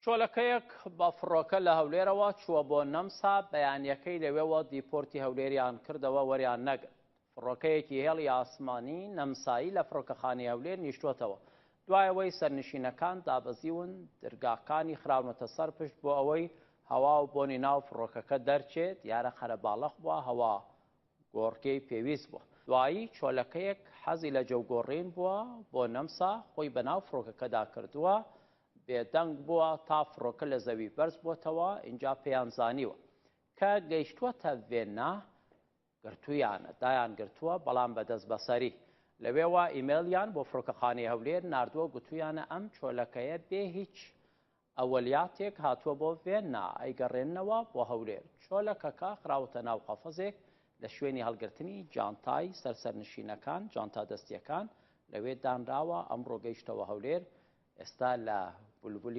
چۆلەکەیەک بە فڕۆکە لە هەولێرەوە چووە بۆ نەمسا بەیانیەکەی لەوێەوە دیپۆرتی هەولێریان کردەوە وەریان نەگرت. فڕۆکەیەکی هێڵی ئاسمانی نەمسایی لە فڕۆکەخانەی هەولێر نیشتوتەوە. دوایەوەی سەرنشینەکان دابەزیون درگاکانی خراونەتە سەر پشت بۆ ئەوەی هەوا و بۆنی ناو فڕۆکەکە دەرچێت دیارە خەرە باڵەخ بووە هەوا گۆڕکەی پێویست بووە. دوایی چۆلەکەیەک حەزی لە جەوگۆڕین بووە بۆ نەمسا خۆی بەناو فڕۆکەکەدا کردووە بێدەنگ بووە تا فڕۆکە لە زەوی بەرز بووەتەوە. اینجا پێیان زانیوە کە گەیشتووەتە ڤێننا گرتوویانە دایان گرتووە بەڵام بەدەست بەسەری. لەوێوە ئیمێلیان بۆ فڕۆکەخانەی هەولێر ناردووە گوتویانە ئەم چۆلەکەیە بێ هیچ ئەوەلیاتێک هاتووە بۆ ڤێننا ئەیگەڕێننەوە بۆ هەولێر. چۆلەکەکە خراوەتە ناو قەفەزێک لە شوێنی هەڵگرتنی جانتای سەرسەرنشینەکان جانتا دەستیەکان لەوێ دانراوە. ئەمڕۆ گەیشتەوە هەولێر. ئێستا لە بولبولی